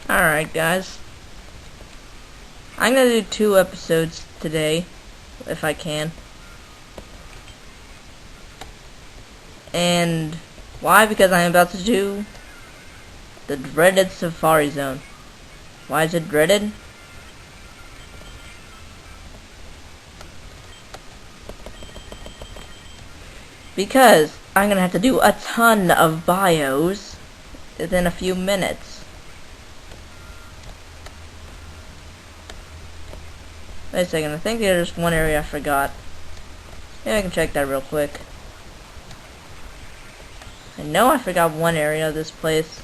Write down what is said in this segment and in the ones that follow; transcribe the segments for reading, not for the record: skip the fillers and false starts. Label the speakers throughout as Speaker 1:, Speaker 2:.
Speaker 1: Alright guys, I'm gonna do 2 episodes today, if I can. And why? Because I'm about to do the dreaded Safari Zone. Why is it dreaded? Because I'm gonna have to do a ton of bios within a few minutes. Wait a second, I think there's one area I forgot. Maybe I can check that real quick. I know I forgot one area of this place.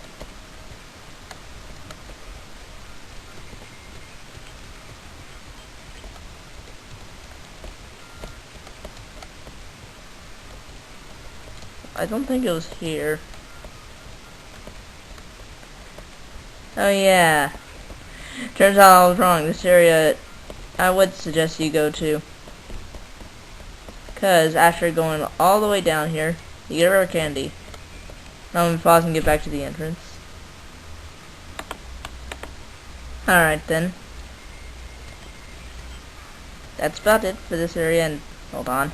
Speaker 1: I don't think it was here. Oh yeah. Turns out I was wrong. This area I would suggest you go to. Cause after going all the way down here, you get a rare candy. Now I'm gonna pause and get back to the entrance. Alright then. That's about it for this area, and hold on.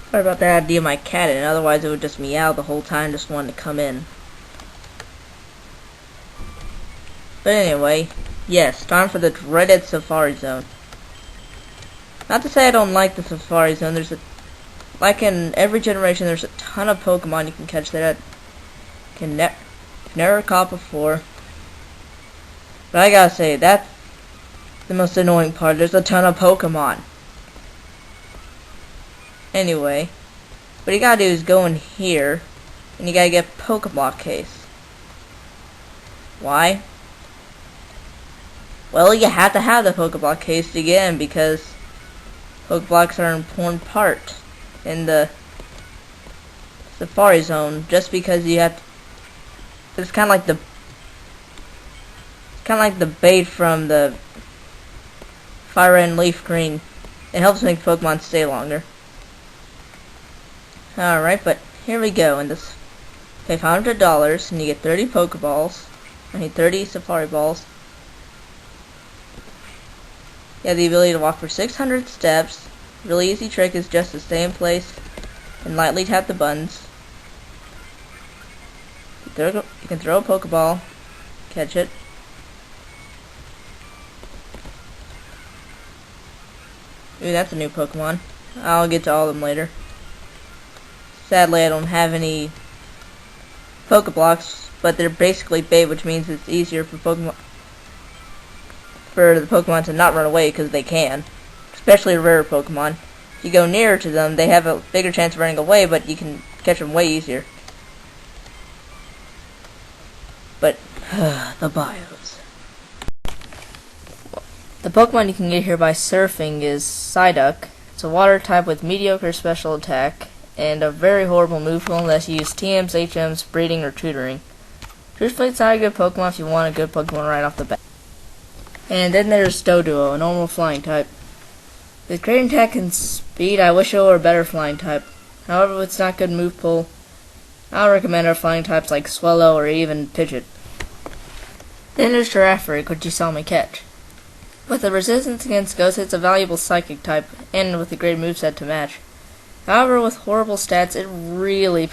Speaker 1: Sorry about that idea of my cat, and otherwise it would just meow the whole time, just wanting to come in. But anyway, yes, time for the dreaded Safari Zone. Not to say I don't like the Safari Zone, like in every generation, there's a ton of Pokemon you can catch that can never caught before. But I gotta say, that's the most annoying part. There's a ton of Pokemon. Anyway, what you gotta do is go in here, and you gotta get a Pokeblock case. Why? Well, you have to have the Pokeblock case to get in, because Pokeblocks are an important part in the Safari Zone. Just because you have to, it's kind of like the bait from the Fire Red and Leaf Green. It helps make Pokemon stay longer. Alright, but here we go. And this, pay $500 and you get 30 Pokeballs. I need 30 Safari Balls. You have the ability to walk for 600 steps. Really easy trick is just to stay in place and lightly tap the buttons. You can throw a Pokeball, catch it. Ooh, that's a new Pokemon. I'll get to all of them later. Sadly, I don't have any Pokeblocks, but they're basically bait, which means it's easier for the Pokemon to not run away, because they can. Especially rare Pokemon. If you go nearer to them, they have a bigger chance of running away, but you can catch them way easier. But, the bios. The Pokemon you can get here by surfing is Psyduck. It's a water type with mediocre special attack, and a very horrible move pool unless you use TMs, HMs, breeding, or tutoring. Truthfully, it's not a good Pokemon if you want a good Pokemon right off the bat. And then there's Doduo, a normal flying type. With great attack and speed, I wish it were a better flying type. However, with not good move pool, I'll recommend our flying types like Swellow or even Pidgeot. Then there's Girafarig, which you saw me catch. With a resistance against Ghost, it's a valuable psychic type, and with a great moveset to match. However, with horrible stats, it really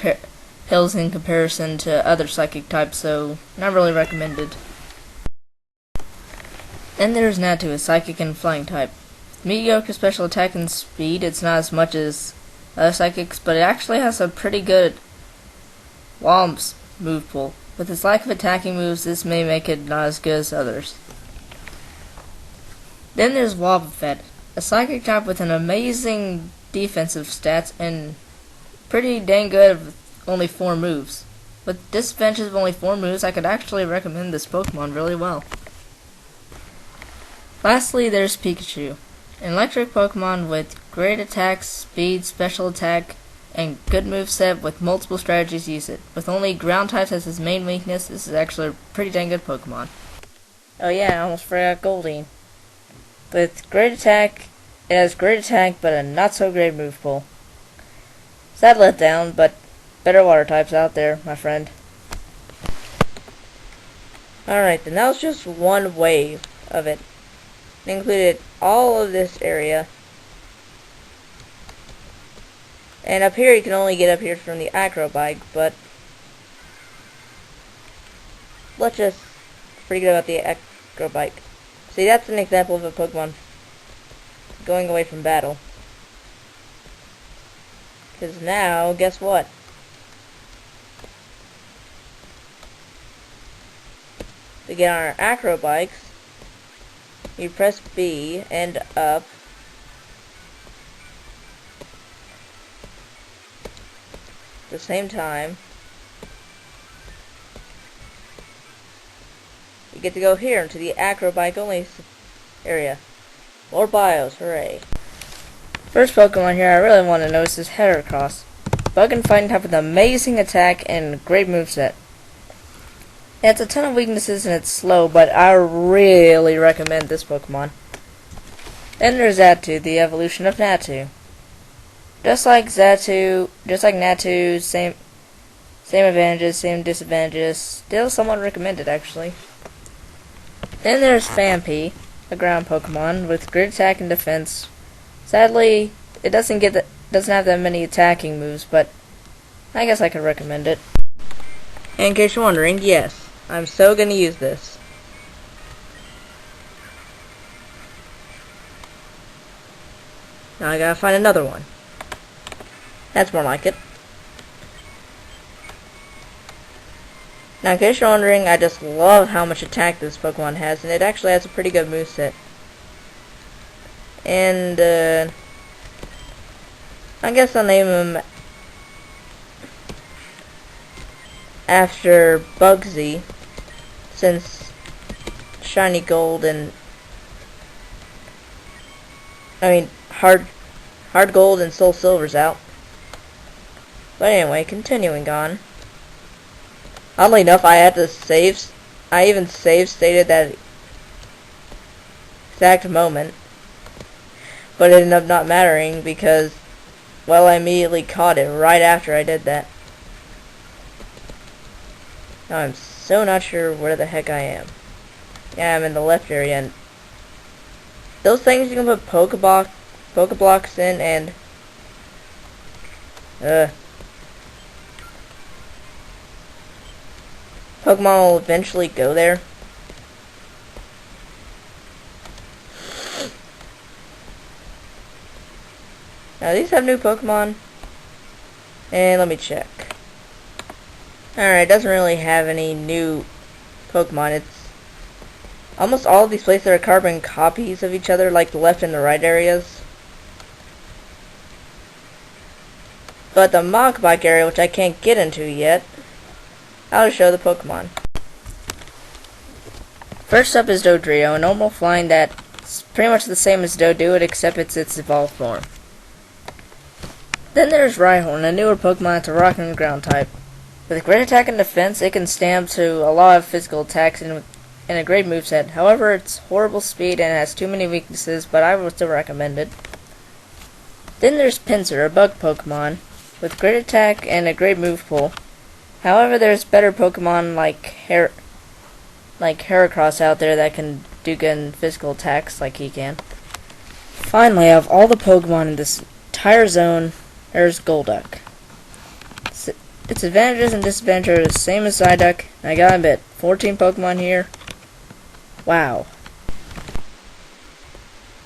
Speaker 1: pales in comparison to other psychic types, so not really recommended. Then there's Natu, a psychic and flying type. Mediocre special attack and speed, it's not as much as other psychics, but it actually has a pretty good Womps move pool. With its lack of attacking moves, this may make it not as good as others. Then there's Wobbuffet, a psychic type with an amazing defensive stats and pretty dang good with only 4 moves. With disadvantages of only 4 moves, I could actually recommend this Pokemon really well. Lastly, there's Pikachu, an electric Pokemon with great attack, speed, special attack, and good moveset with multiple strategies to use it. With only ground types as his main weakness, this is actually a pretty dang good Pokemon. Oh yeah, I almost forgot Goldeen. With great attack, it has great attack, but a not so great move pool. Sad letdown, but better water types out there, my friend. Alright, then that was just one wave of it. It included all of this area. And up here, you can only get up here from the acro bike, but let's just forget about the acro bike. See, that's an example of a Pokemon going away from battle. Because now, guess what? To get on our acro bikes, you press B and up. At the same time, you get to go here into the acro bike only area. More bios, hooray. First Pokemon here I really want to notice is HERACROSS. Bug and fighting type with an amazing attack and great moveset. It has a ton of weaknesses and it's slow, but I really recommend this Pokemon. Then there's Xatu, the evolution of Natu. Just like Natu, same advantages, same disadvantages. Still somewhat recommended, actually. Then there's Phanpy, a ground Pokemon with great attack and defense. Sadly, it doesn't have that many attacking moves, but I guess I could recommend it. In case you're wondering, yes, I'm so gonna use this. Now I gotta find another one. That's more like it. Now, in case you're wondering, I just love how much attack this Pokemon has, and it actually has a pretty good moveset. And, I guess I'll name him after Bugsy, since Shiny Gold and Hard Gold and Soul Silver's out. But anyway, continuing on. Oddly enough, I even save stated that exact moment. But it ended up not mattering because, well, I immediately caught it right after I did that. Now I'm so not sure where the heck I am. Yeah, I'm in the left area, and those things you can put Pokeblocks in, and Pokemon will eventually go there. Now these have new Pokemon, and let me check. Alright, it doesn't really have any new Pokemon. It's almost all of these places are carbon copies of each other, like the left and the right areas. But the Mach Bike area, which I can't get into yet, I'll show the Pokemon. First up is Dodrio, a normal flying that's pretty much the same as Doduo, except it's its evolved form. Then there's Rhyhorn, a newer Pokemon that's a rock and ground type. With great attack and defense, it can stand up to a lot of physical attacks and a great moveset. However, it's horrible speed and it has too many weaknesses, but I would still recommend it. Then there's Pinsir, a bug Pokemon, with great attack and a great move pool. However, there's better Pokemon like Heracross out there that can do good physical attacks like he can. Finally, of all the Pokemon in this entire zone, there's Golduck. Its advantages and disadvantages are the same as Psyduck, and I gotta admit, 14 Pokemon here. Wow.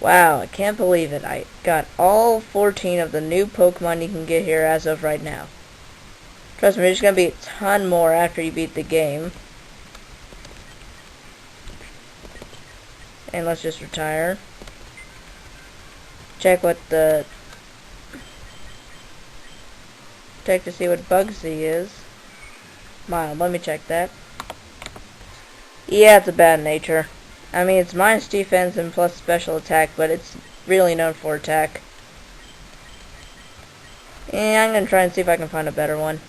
Speaker 1: Wow, I can't believe it. I got all 14 of the new Pokemon you can get here as of right now. Trust me, there's gonna be a ton more after you beat the game. And let's just retire. Check to see what Bugsy is. Mild, let me check that. Yeah, it's a bad nature. I mean, it's minus defense and plus special attack, but it's really known for attack. Yeah, I'm gonna try and see if I can find a better one.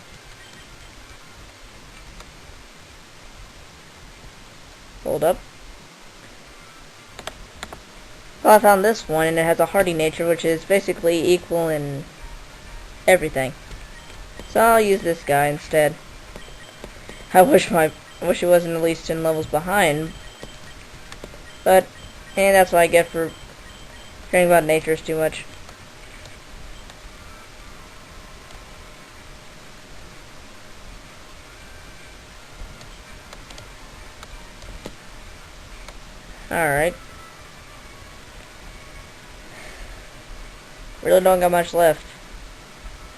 Speaker 1: Hold up. Well, I found this one, and it has a hardy nature, which is basically equal in everything. So I'll use this guy instead. I wish my I wish it wasn't at least 10 levels behind. But, and that's what I get for caring about nature is too much. Alright. Really don't got much left.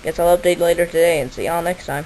Speaker 1: Guess I'll update later today and see y'all next time.